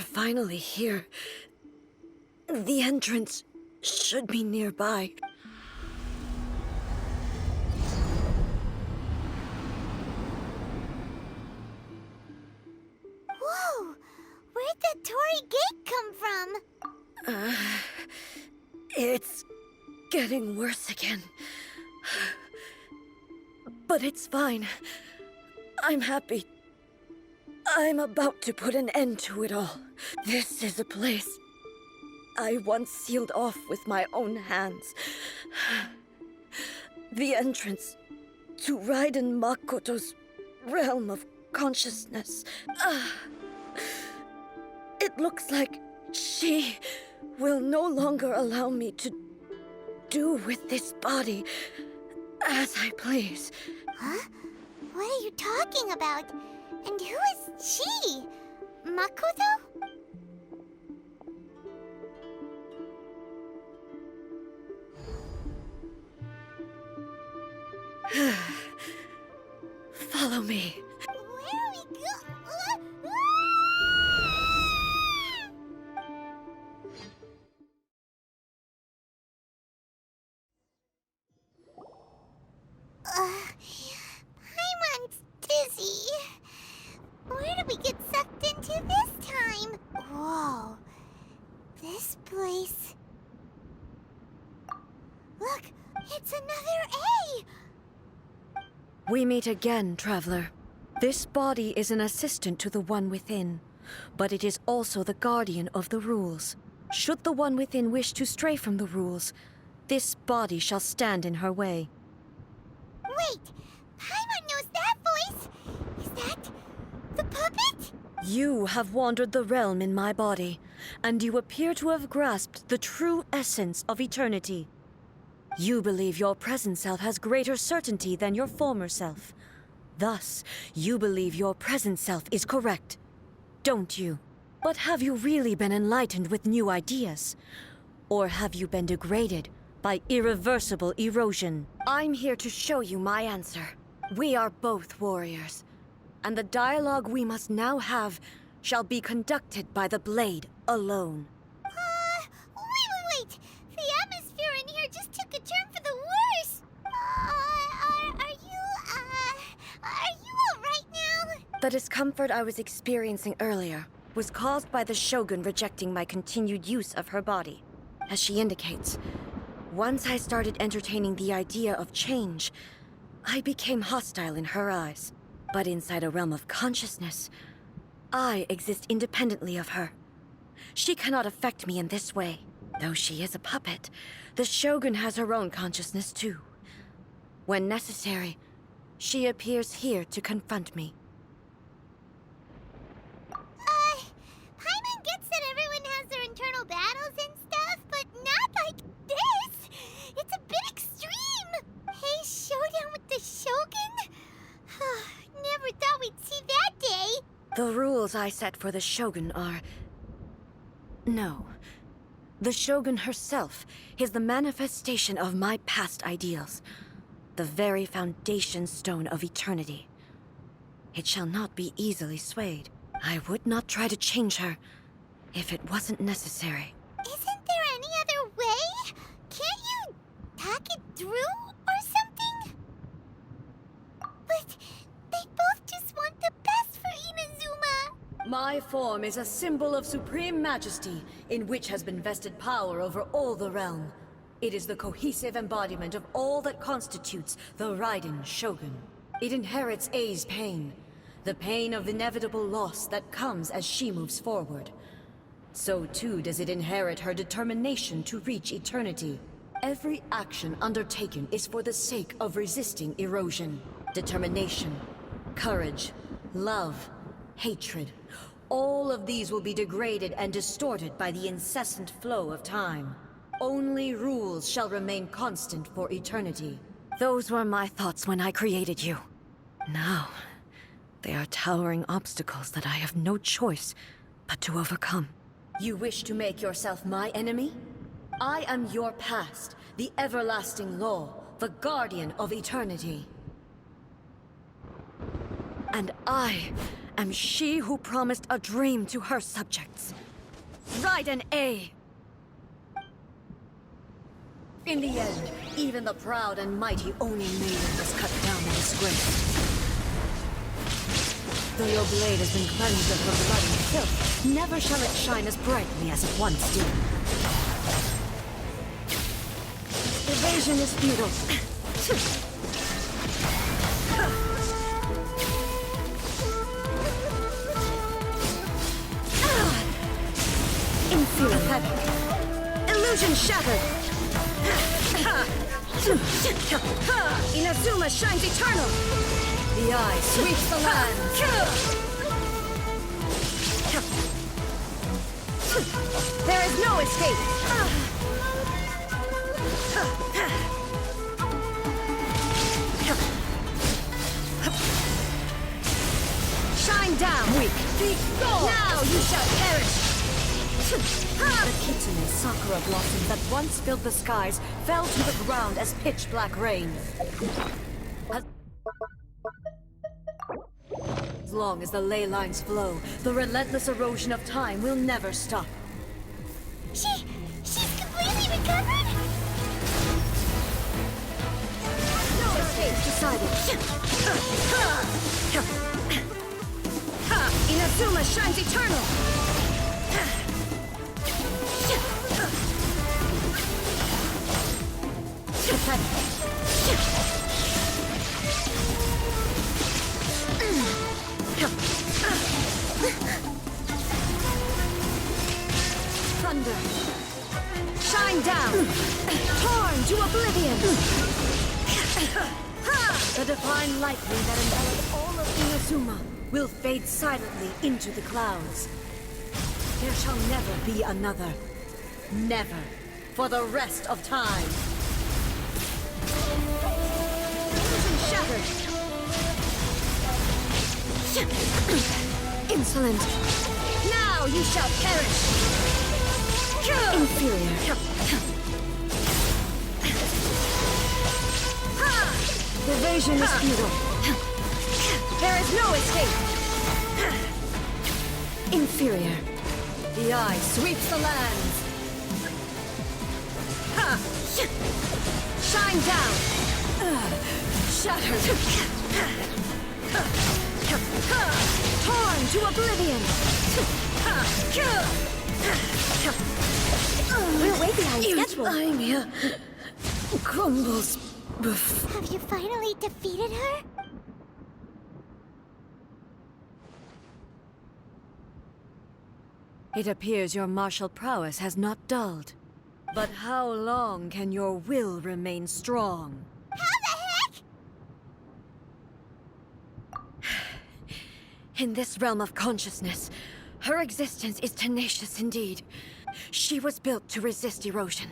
We're finally here. The entrance should be nearby. Whoa! Where'd the Torii Gate come from? It's getting worse again. But it's fine. I'm happy. I'm about to put an end to it all. This is a place I once sealed off with my own hands. The entrance to Raiden Makoto's realm of consciousness. It looks like she will no longer allow me to do with this body as I please. Huh? What are you talking about? And who is she? Makoto? Follow me. Where are we go? Paimon's dizzy. Where did we get sucked into this time? Whoa. This place... Look, it's another A! We meet again, traveler. This body is an assistant to the one within, but it is also the guardian of the rules. Should the one within wish to stray from the rules, this body shall stand in her way. Wait! Paimon knows that voice! Is that... the puppet? You have wandered the realm in my body, and you appear to have grasped the true essence of eternity. You believe your present self has greater certainty than your former self. Thus, you believe your present self is correct, don't you? But have you really been enlightened with new ideas? Or have you been degraded by irreversible erosion? I'm here to show you my answer. We are both warriors, and the dialogue we must now have shall be conducted by the blade alone. Wait! The atmosphere in here just took a turn for the worse! Are you alright now? The discomfort I was experiencing earlier was caused by the Shogun rejecting my continued use of her body. As she indicates, once I started entertaining the idea of change, I became hostile in her eyes. But inside a realm of consciousness, I exist independently of her. She cannot affect me in this way. Though she is a puppet, the Shogun has her own consciousness too. When necessary, she appears here to confront me. Paimon gets that everyone has their internal battles and stuff, but not like this! It's a bit extreme! Hey, showdown with the Shogun? Never thought we'd see that day! The rules I set for the Shogun are... No. The Shogun herself is the manifestation of my past ideals. The very foundation stone of eternity. It shall not be easily swayed. I would not try to change her if it wasn't necessary. Isn't there any other way? Can't you talk it through or something? But they both just want the best for Inazuma. My form is a symbol of supreme majesty, in which has been vested power over all the realm. It is the cohesive embodiment of all that constitutes the Raiden Shogun. It inherits Ei's pain, the pain of inevitable loss that comes as she moves forward. So too does it inherit her determination to reach eternity. Every action undertaken is for the sake of resisting erosion. Determination, courage, love, hatred. All of these will be degraded and distorted by the incessant flow of time. Only rules shall remain constant for eternity. Those were my thoughts when I created you. Now, they are towering obstacles that I have no choice but to overcome. You wish to make yourself my enemy? I am your past, the everlasting law, the guardian of eternity. And I am she who promised a dream to her subjects. Raiden A. In the end, even the proud and mighty Oni maiden was cut down and disgraced. Though your blade has been cleansed of her blood and filth, never shall it shine as brightly as it once did. Evasion is futile. Inferior heavy. Illusion shattered. Inazuma shines eternal. The eye sweeps the land. There is no escape. Shine down, weak. Now you shall perish. The kitsune sakura blossoms that once filled the skies fell to the ground as pitch-black rain. As long as the ley lines flow, the relentless erosion of time will never stop. She's completely recovered? No escape decided. Inazuma shines eternal. Thunder. Shine down. Torn to oblivion. The divine lightning that envelops all of Inazuma will fade silently into the clouds. There shall never be another. Never. For the rest of time. Illusion shattered. Insolent. Now you shall perish. Inferior. Evasion is futile. There is no escape. Inferior. The eye sweeps the lands. Shine down. Shattered. Torn to oblivion. We're way behind schedule. Ymir crumbles. Have you finally defeated her? It appears your martial prowess has not dulled. But how long can your will remain strong? How the heck? In this realm of consciousness, her existence is tenacious indeed. She was built to resist erosion.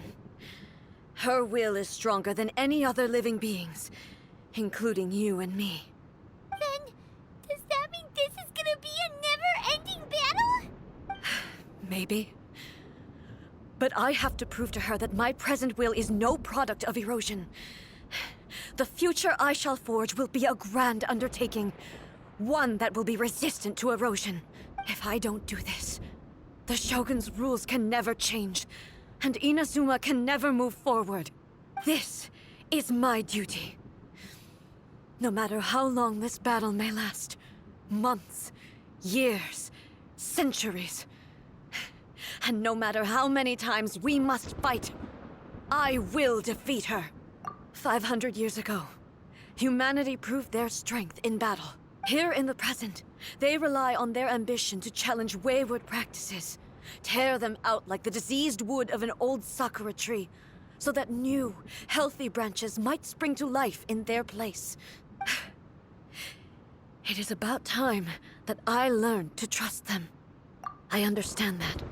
Her will is stronger than any other living being's, including you and me. Then, does that mean this is gonna be a never-ending battle? Maybe. But I have to prove to her that my present will is no product of erosion. The future I shall forge will be a grand undertaking. One that will be resistant to erosion. If I don't do this, the Shogun's rules can never change, and Inazuma can never move forward. This is my duty. No matter how long this battle may last, months, years, centuries, and no matter how many times we must fight, I will defeat her. 500 years ago, humanity proved their strength in battle. Here in the present, they rely on their ambition to challenge wayward practices, tear them out like the diseased wood of an old sakura tree, so that new, healthy branches might spring to life in their place. It is about time that I learned to trust them. I understand that.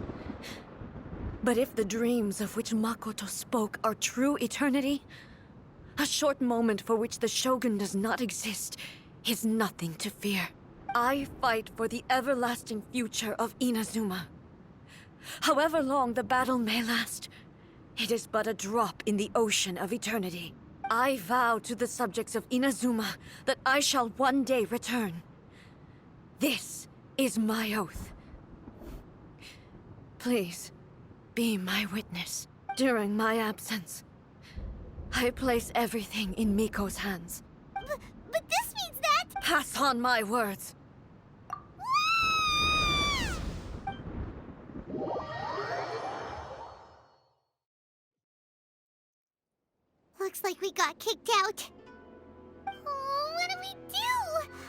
But if the dreams of which Makoto spoke are true eternity, a short moment for which the Shogun does not exist is nothing to fear. I fight for the everlasting future of Inazuma. However long the battle may last, it is but a drop in the ocean of eternity. I vow to the subjects of Inazuma that I shall one day return. This is my oath. Please, be my witness. During my absence, I place everything in Miko's hands. But this means that... Pass on my words. Looks like we got kicked out. Oh, what do we do?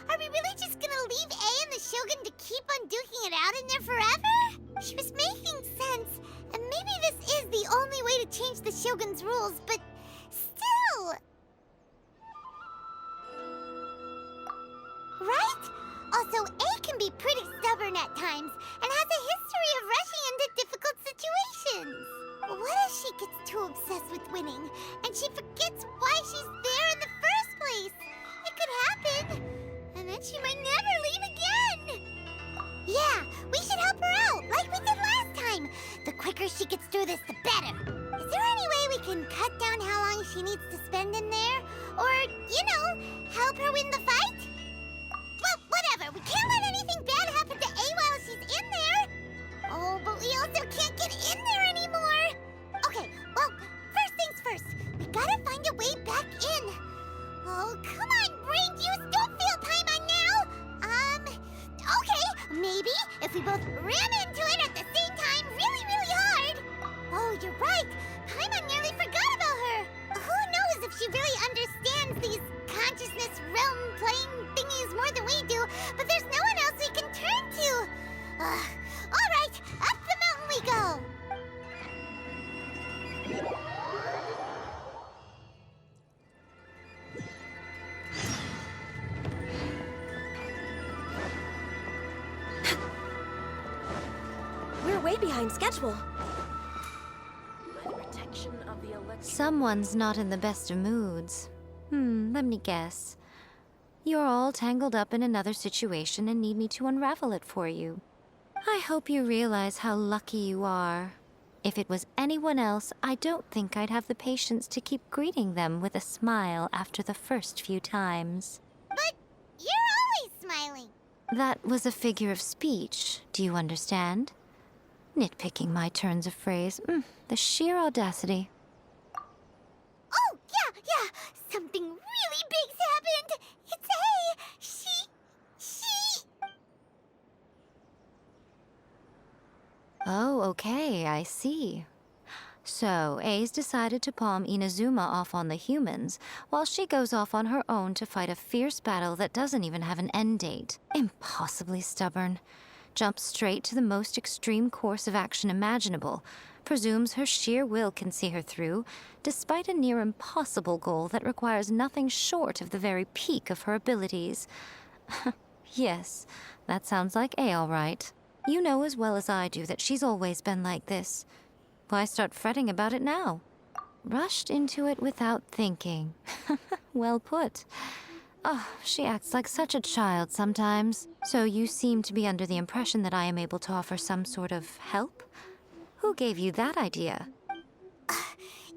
Are we really just gonna leave A and the Shogun to keep on duking it out in there forever? She was making sense, and maybe this is the only way to change the Shogun's rules, but still... Right? Also, A can be pretty stubborn at times, and has a history of rushing into difficult situations. What if she gets too obsessed with winning, and she forgets why she's there in the first place? It could happen, and then she might never leave again. Yeah, we should help her out, like we did last time. The quicker she gets through this, the better. Is there any way we can cut down how long she needs to spend in there? Or, you know, help her win the fight? Well, whatever. We can't let anything bad happen to A while she's in there. Oh, but we also can't get in there anymore. Okay, well, first things first. We gotta find a way back in. Oh, come on, brain juice. Don't feel Paimon now. Okay, maybe if we both ran into it at the same time really, really hard. Oh, you're right. Paimon nearly forgot about her. Who knows if she really understands these consciousness realm playing thingies more than we do, but there's no one else we can turn to. All right, up the mountain we go. We're way behind schedule. Someone's not in the best of moods. Let me guess. You're all tangled up in another situation and need me to unravel it for you. I hope you realize how lucky you are. If it was anyone else, I don't think I'd have the patience to keep greeting them with a smile after the first few times. But you're always smiling. That was a figure of speech, do you understand? Nitpicking my turns of phrase. The sheer audacity. Oh, yeah. Something really big's happened. It's A. She... Oh, okay, I see. So, A's decided to palm Inazuma off on the humans, while she goes off on her own to fight a fierce battle that doesn't even have an end date. Impossibly stubborn. Jumps straight to the most extreme course of action imaginable, presumes her sheer will can see her through, despite a near impossible goal that requires nothing short of the very peak of her abilities. Yes, that sounds like A all right. You know as well as I do that she's always been like this. Why start fretting about it now? Rushed into it without thinking. Well put. Oh, she acts like such a child sometimes. So you seem to be under the impression that I am able to offer some sort of help? Who gave you that idea?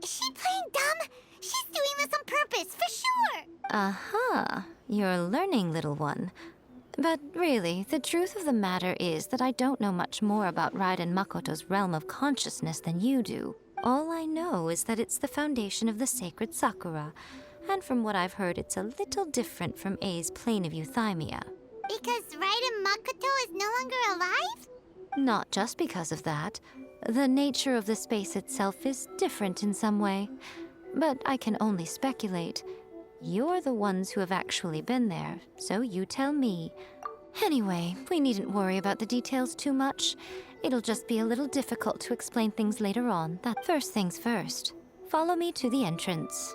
Is she playing dumb? She's doing this on purpose, for sure. Uh-huh. You're learning, little one. But really, the truth of the matter is that I don't know much more about Raiden Makoto's realm of consciousness than you do. All I know is that it's the foundation of the sacred Sakura, and from what I've heard, it's a little different from A's plane of euthymia. Because Raiden Makoto is no longer alive? Not just because of that. The nature of the space itself is different in some way. But I can only speculate. You're the ones who have actually been there, so you tell me. Anyway, we needn't worry about the details too much. It'll just be a little difficult to explain things later on. That first things first. Follow me to the entrance.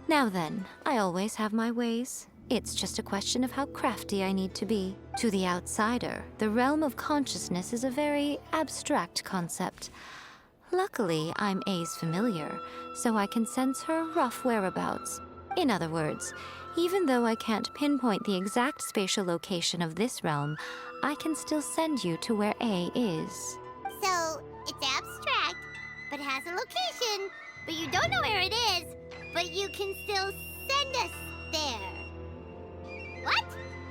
Now then, I always have my ways. It's just a question of how crafty I need to be. To the outsider, the realm of consciousness is a very abstract concept. Luckily, I'm A's familiar, so I can sense her rough whereabouts. In other words, even though I can't pinpoint the exact spatial location of this realm, I can still send you to where A is. So, it's abstract, but has a location, but you don't know where it is, but you can still send us there. What?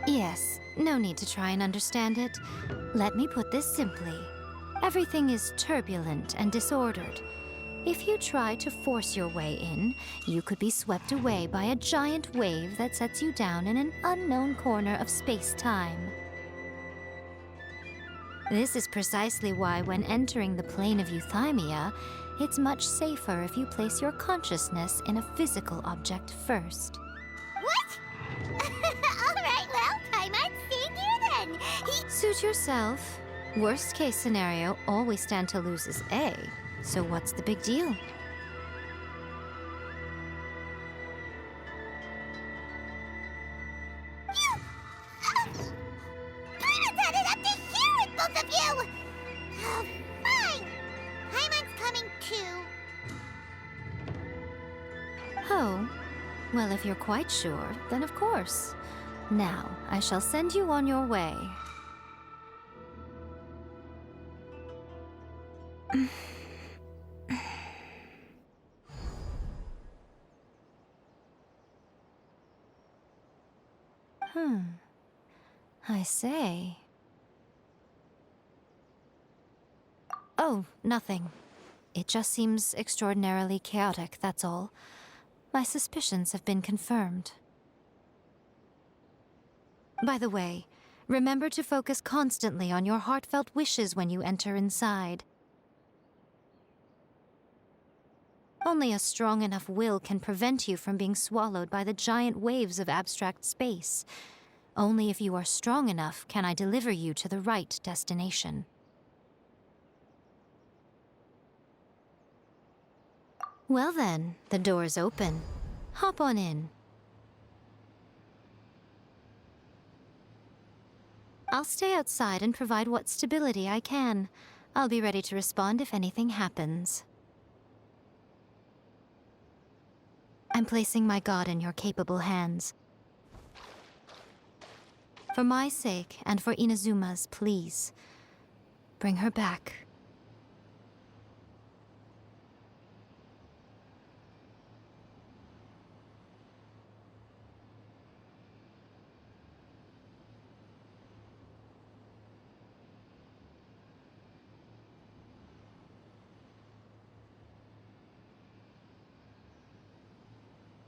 Yes, no need to try and understand it. Let me put this simply. Everything is turbulent and disordered. If you try to force your way in, you could be swept away by a giant wave that sets you down in an unknown corner of space-time. This is precisely why when entering the plane of euthymia, it's much safer if you place your consciousness in a physical object first. What? Alright, well, Paimon's staying here then. Suit yourself. Worst case scenario, all we stand to lose is A. So what's the big deal? Paimon's had it up to here with both of you! Oh, fine! Paimon's coming too. Oh, well, if you're quite sure, then of course. Now, I shall send you on your way. I say. Oh, nothing. It just seems extraordinarily chaotic, that's all. My suspicions have been confirmed. By the way, remember to focus constantly on your heartfelt wishes when you enter inside. Only a strong enough will can prevent you from being swallowed by the giant waves of abstract space. Only if you are strong enough can I deliver you to the right destination. Well then, the door's open. Hop on in. I'll stay outside and provide what stability I can. I'll be ready to respond if anything happens. I'm placing my god in your capable hands. For my sake, and for Inazuma's, please, bring her back.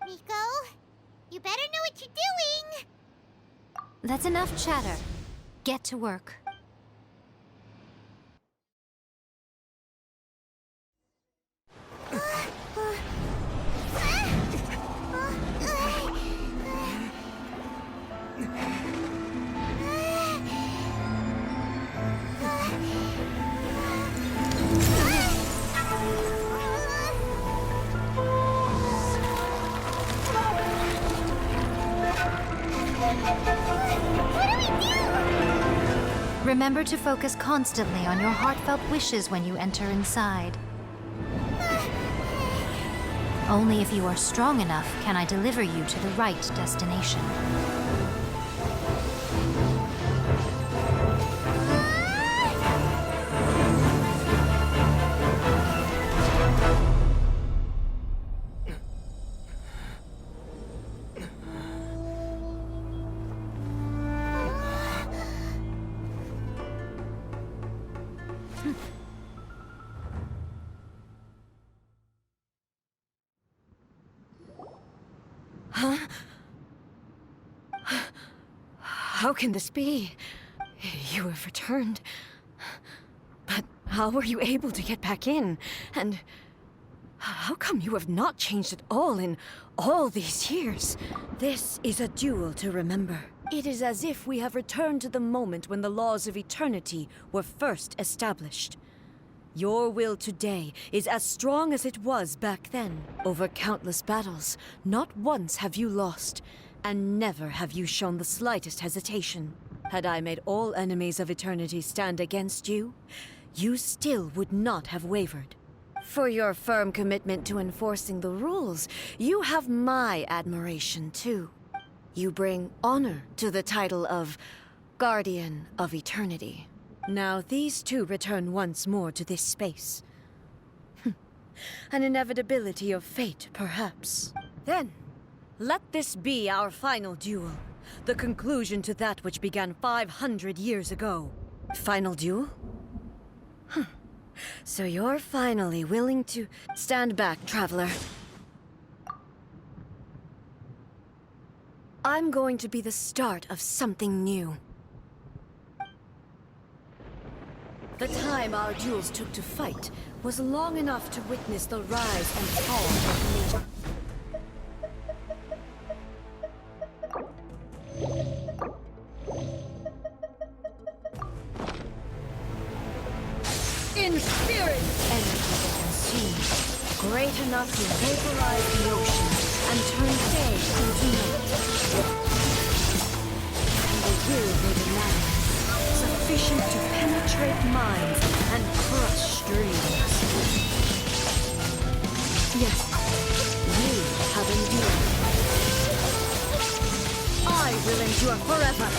Rico, you better know what you're doing! That's enough chatter. Get to work. Remember to focus constantly on your heartfelt wishes when you enter inside. Only if you are strong enough can I deliver you to the right destination. How can this be? You have returned. But how were you able to get back in? And how come you have not changed at all in all these years? This is a duel to remember. It is as if we have returned to the moment when the laws of eternity were first established. Your will today is as strong as it was back then. Over countless battles, not once have you lost, and never have you shown the slightest hesitation. Had I made all enemies of eternity stand against you, you still would not have wavered. For your firm commitment to enforcing the rules, you have my admiration too. You bring honor to the title of Guardian of Eternity. Now these two return once more to this space. An inevitability of fate, perhaps. Then, let this be our final duel. The conclusion to that which began 500 years ago. Final duel? So you're finally willing to stand back, traveler. I'm going to be the start of something new. The time our duels took to fight was long enough to witness the rise and fall of nature. In spirit, energy they consume, great enough to vaporize the ocean and turn day into night. And the will they demand, sufficient to penetrate minds and crush streams. Yes, you have endured. I will endure forever.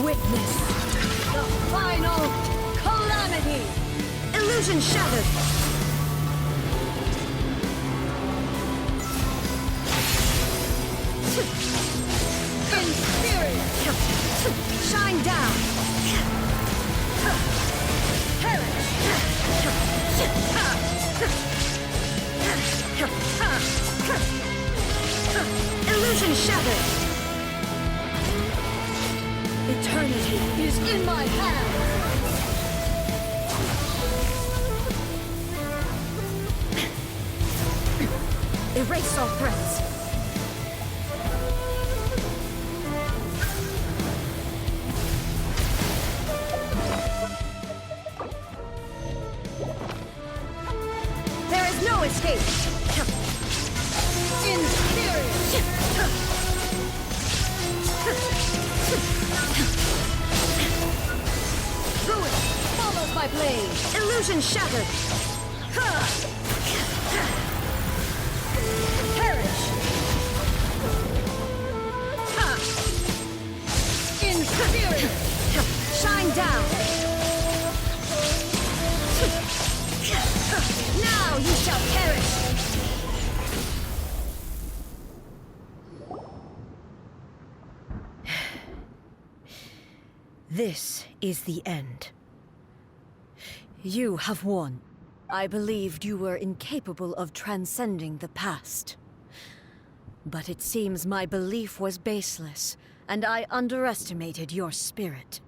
Witness the final calamity! Illusion shattered! In spirit! Shine down! Perish! Illusion shattered! Eternity is in my hands! Erase all threats. There is no escape! In spirit! Ruin follows my blade! Illusion shattered! Perish! In spirit! Shine down! Now you shall perish! This is the end. You have won. I believed you were incapable of transcending the past. But it seems my belief was baseless, and I underestimated your spirit.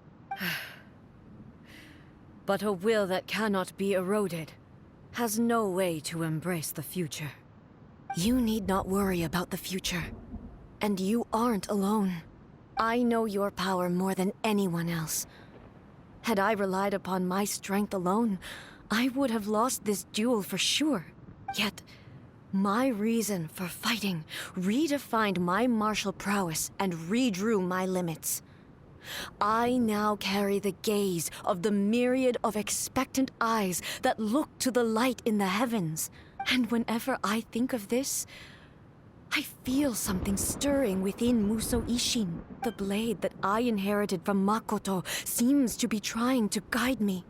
But a will that cannot be eroded has no way to embrace the future. You need not worry about the future. And you aren't alone. I know your power more than anyone else. Had I relied upon my strength alone, I would have lost this duel for sure. Yet, my reason for fighting redefined my martial prowess and redrew my limits. I now carry the gaze of the myriad of expectant eyes that look to the light in the heavens. And whenever I think of this, I feel something stirring within Muso Ishin. The blade that I inherited from Makoto seems to be trying to guide me,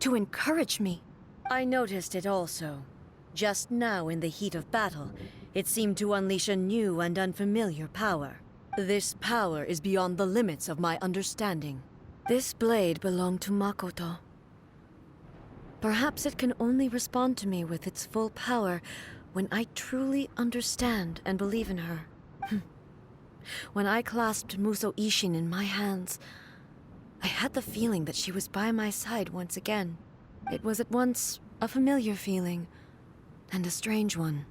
to encourage me. I noticed it also. Just now in the heat of battle, it seemed to unleash a new and unfamiliar power. This power is beyond the limits of my understanding. This blade belonged to Makoto. Perhaps it can only respond to me with its full power when I truly understand and believe in her. When I clasped Muso Ishin in my hands, I had the feeling that she was by my side once again. It was at once a familiar feeling and a strange one.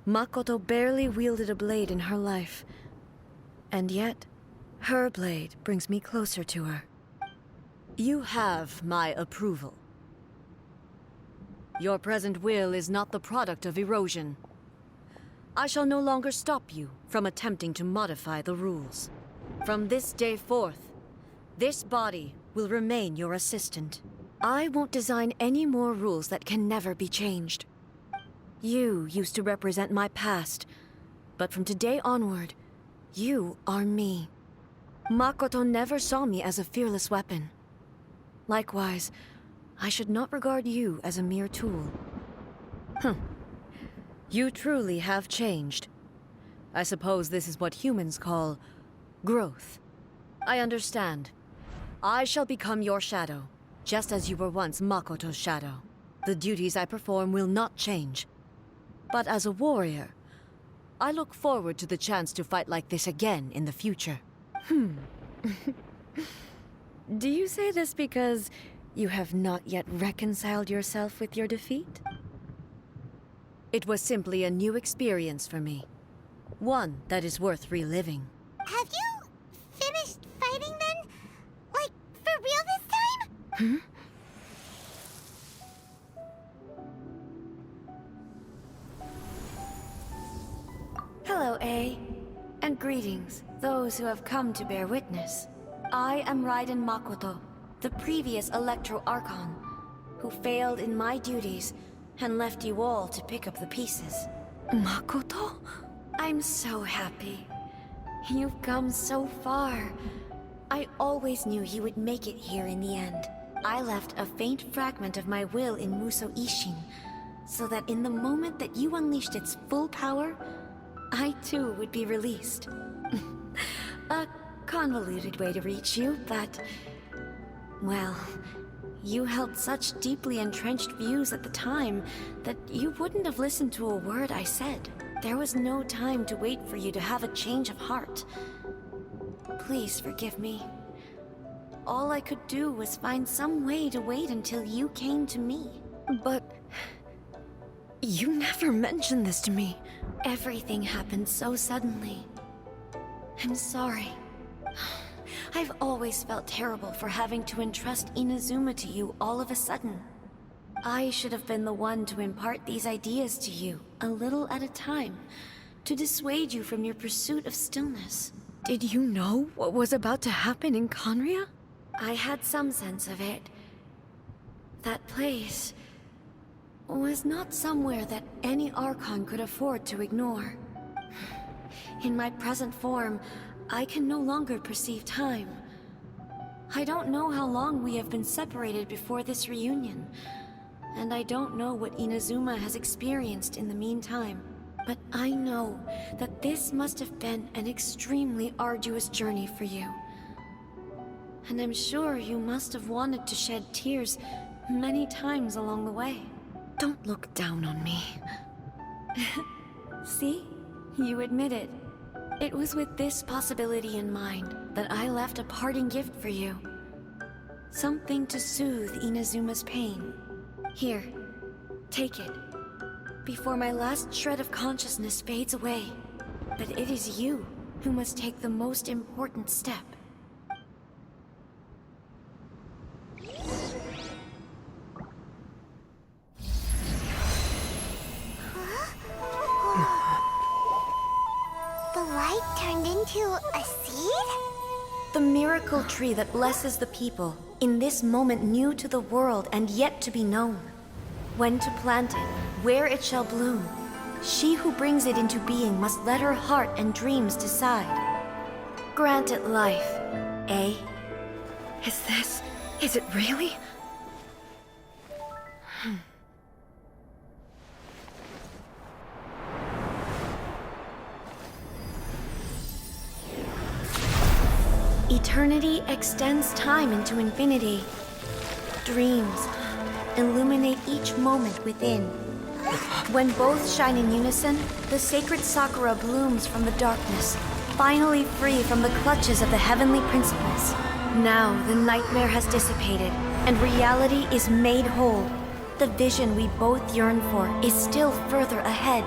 Makoto barely wielded a blade in her life, and yet her blade brings me closer to her. You have my approval. Your present will is not the product of erosion. I shall no longer stop you from attempting to modify the rules. From this day forth, This body will remain your assistant. I won't design any more rules that can never be changed. You used to represent my past, but from today onward, you are me. Makoto never saw me as a fearless weapon. Likewise, I should not regard you as a mere tool. You truly have changed. I suppose this is what humans call growth. I understand. I shall become your shadow, just as you were once Makoto's shadow. The duties I perform will not change. But as a warrior, I look forward to the chance to fight like this again in the future. Do you say this because you have not yet reconciled yourself with your defeat? It was simply a new experience for me. One that is worth reliving. Have you finished fighting then? Like, for real this time? Hello, A. And greetings, those who have come to bear witness. I am Raiden Makoto, the previous Electro Archon, who failed in my duties and left you all to pick up the pieces. Makoto? I'm so happy. You've come so far. I always knew you would make it here in the end. I left a faint fragment of my will in Muso Ishin, so that in the moment that you unleashed its full power, I too would be released. A convoluted way to reach you, but... well, you held such deeply entrenched views at the time that you wouldn't have listened to a word I said. There was no time to wait for you to have a change of heart. Please forgive me. All I could do was find some way to wait until you came to me. But... you never mentioned this to me. Everything happened so suddenly. I'm sorry. I've always felt terrible for having to entrust Inazuma to you all of a sudden. I should have been the one to impart these ideas to you, a little at a time, to dissuade you from your pursuit of stillness. Did you know what was about to happen in Conria? I had some sense of it. That place was not somewhere that any Archon could afford to ignore. In my present form, I can no longer perceive time. I don't know how long we have been separated before this reunion, and I don't know what Inazuma has experienced in the meantime. But I know that this must have been an extremely arduous journey for you. And I'm sure you must have wanted to shed tears many times along the way. Don't look down on me. See? You admit it. It was with this possibility in mind that I left a parting gift for you. Something to soothe Inazuma's pain. Here, take it. Before my last shred of consciousness fades away. But it is you who must take the most important step. The light turned into a seed? The miracle tree that blesses the people, in this moment new to the world and yet to be known. When to plant it, where it shall bloom. She who brings it into being must let her heart and dreams decide. Grant it life, eh? Is it really? Eternity extends time into infinity. Dreams illuminate each moment within. When both shine in unison, the sacred Sakura blooms from the darkness, finally free from the clutches of the heavenly principles. Now the nightmare has dissipated, and reality is made whole. The vision we both yearn for is still further ahead.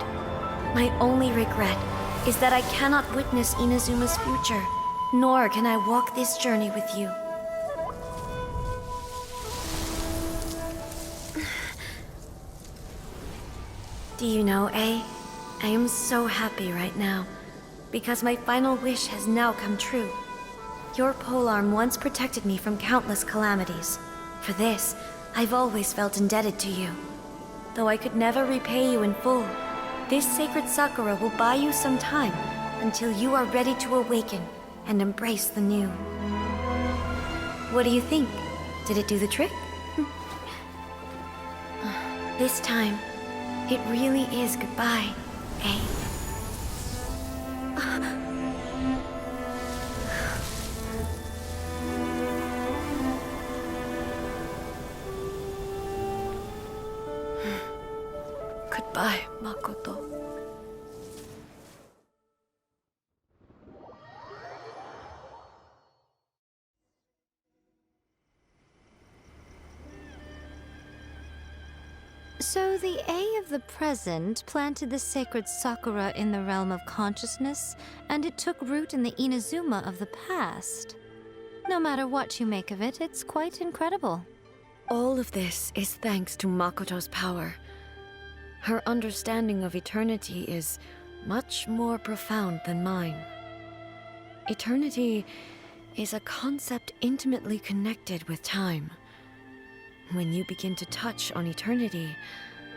My only regret is that I cannot witness Inazuma's future, nor can I walk this journey with you. Do you know, A? I am so happy right now, because my final wish has now come true. Your polearm once protected me from countless calamities. For this, I've always felt indebted to you. Though I could never repay you in full, this sacred Sakura will buy you some time until you are ready to awaken and embrace the new. What do you think? Did it do the trick? This time, it really is goodbye, eh? Goodbye, Makoto. So the A of the present planted the sacred Sakura in the realm of consciousness, and it took root in the Inazuma of the past. No matter what you make of it, it's quite incredible. All of this is thanks to Makoto's power. Her understanding of eternity is much more profound than mine. Eternity is a concept intimately connected with time. When you begin to touch on eternity,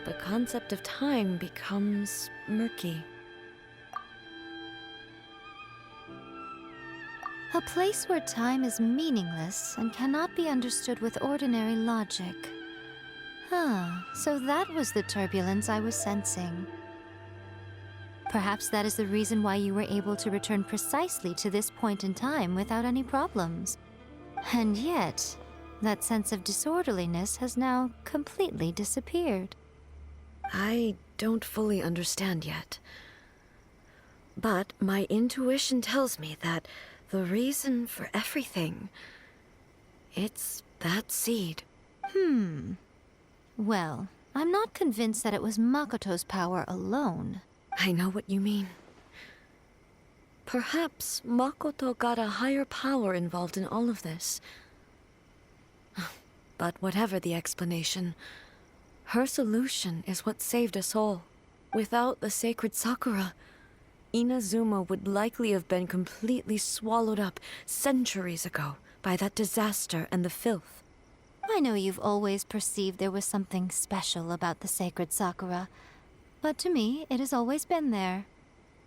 the concept of time becomes murky. A place where time is meaningless and cannot be understood with ordinary logic. So that was the turbulence I was sensing. Perhaps that is the reason why you were able to return precisely to this point in time without any problems. And yet, that sense of disorderliness has now completely disappeared. I don't fully understand yet. But my intuition tells me that the reason for everything, it's that seed. Well, I'm not convinced that it was Makoto's power alone. I know what you mean. Perhaps Makoto got a higher power involved in all of this. But whatever the explanation, her solution is what saved us all. Without the sacred Sakura, Inazuma would likely have been completely swallowed up centuries ago by that disaster and the filth. I know you've always perceived there was something special about the sacred Sakura, but to me, it has always been there.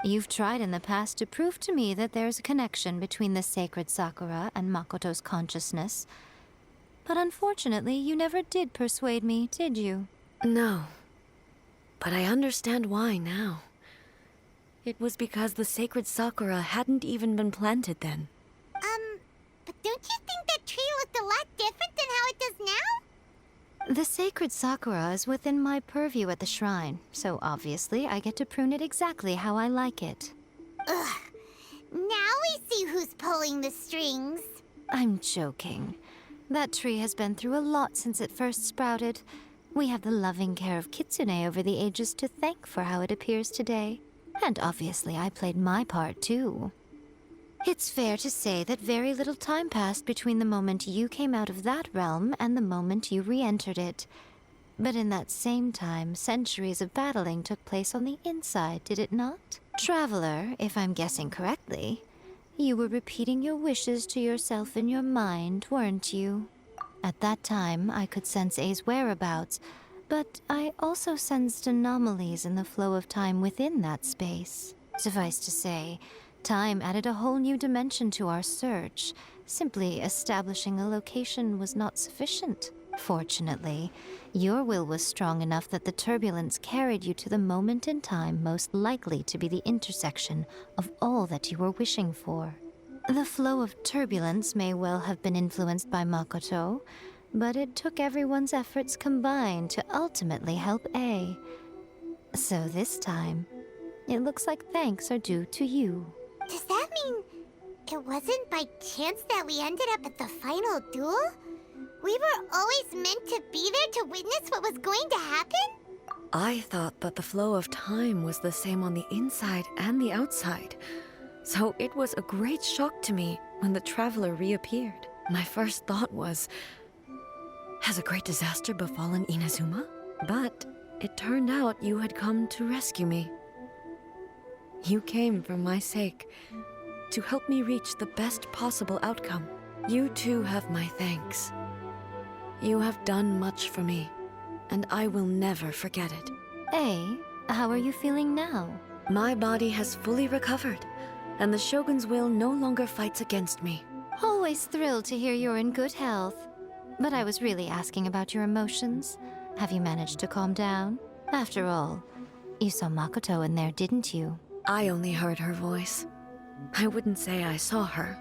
You've tried in the past to prove to me that there's a connection between the sacred Sakura and Makoto's consciousness, but unfortunately, you never did persuade me, did you? No, but I understand why now. It was because the sacred Sakura hadn't even been planted then. But don't you think that tree looked a lot different than how it does now? The sacred Sakura is within my purview at the shrine, so obviously I get to prune it exactly how I like it. Ugh. Now we see who's pulling the strings. I'm joking. That tree has been through a lot since it first sprouted. We have the loving care of Kitsune over the ages to thank for how it appears today. And obviously I played my part too. It's fair to say that very little time passed between the moment you came out of that realm and the moment you re-entered it. But in that same time, centuries of battling took place on the inside, did it not? Traveler, if I'm guessing correctly, you were repeating your wishes to yourself in your mind, weren't you? At that time, I could sense A's whereabouts, but I also sensed anomalies in the flow of time within that space. Suffice to say, time added a whole new dimension to our search. Simply establishing a location was not sufficient. Fortunately, your will was strong enough that the turbulence carried you to the moment in time most likely to be the intersection of all that you were wishing for. The flow of turbulence may well have been influenced by Makoto, but it took everyone's efforts combined to ultimately help A. So this time, it looks like thanks are due to you. Does that mean it wasn't by chance that we ended up at the final duel? We were always meant to be there to witness what was going to happen? I thought that the flow of time was the same on the inside and the outside. So it was a great shock to me when the traveler reappeared. My first thought was, has a great disaster befallen Inazuma? But it turned out you had come to rescue me. You came for my sake, to help me reach the best possible outcome. You too have my thanks. You have done much for me, and I will never forget it. Hey, how are you feeling now? My body has fully recovered, and the Shogun's will no longer fights against me. Always thrilled to hear you're in good health. But I was really asking about your emotions. Have you managed to calm down? After all, you saw Makoto in there, didn't you? I only heard her voice. I wouldn't say I saw her.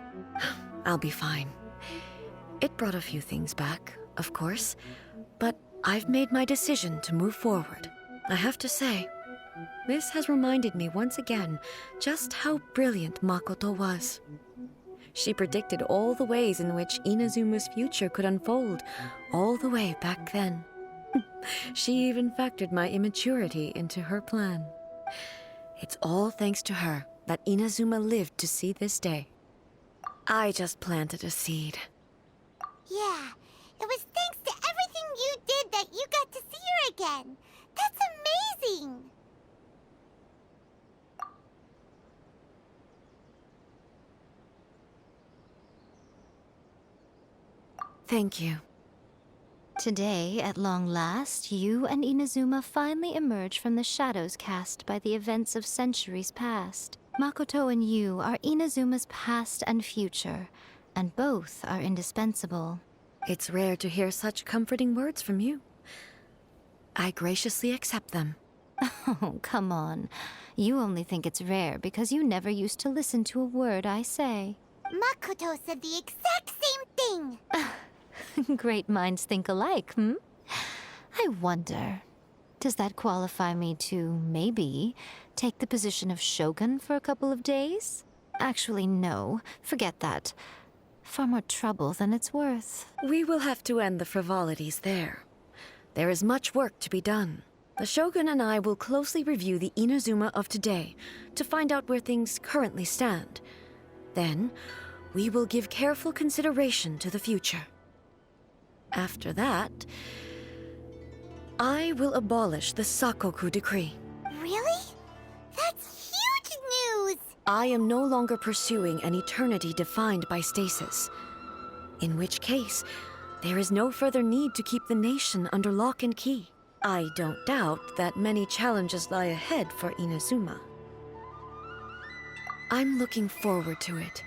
I'll be fine. It brought a few things back, of course, but I've made my decision to move forward. I have to say, this has reminded me once again just how brilliant Makoto was. She predicted all the ways in which Inazuma's future could unfold, all the way back then. She even factored my immaturity into her plan. It's all thanks to her that Inazuma lived to see this day. I just planted a seed. Yeah, it was thanks to everything you did that you got to see her again. That's amazing! Thank you. Today, at long last, you and Inazuma finally emerge from the shadows cast by the events of centuries past. Makoto and you are Inazuma's past and future, and both are indispensable. It's rare to hear such comforting words from you. I graciously accept them. Oh, come on. You only think it's rare because you never used to listen to a word I say. Makoto said the exact same thing! Great minds think alike, hmm? I wonder, does that qualify me to, maybe, take the position of Shogun for a couple of days? Actually, no. Forget that. Far more trouble than it's worth. We will have to end the frivolities there. There is much work to be done. The Shogun and I will closely review the Inazuma of today to find out where things currently stand. Then, we will give careful consideration to the future. After that, I will abolish the Sakoku decree. Really? That's huge news! I am no longer pursuing an eternity defined by stasis. In which case, there is no further need to keep the nation under lock and key. I don't doubt that many challenges lie ahead for Inazuma. I'm looking forward to it.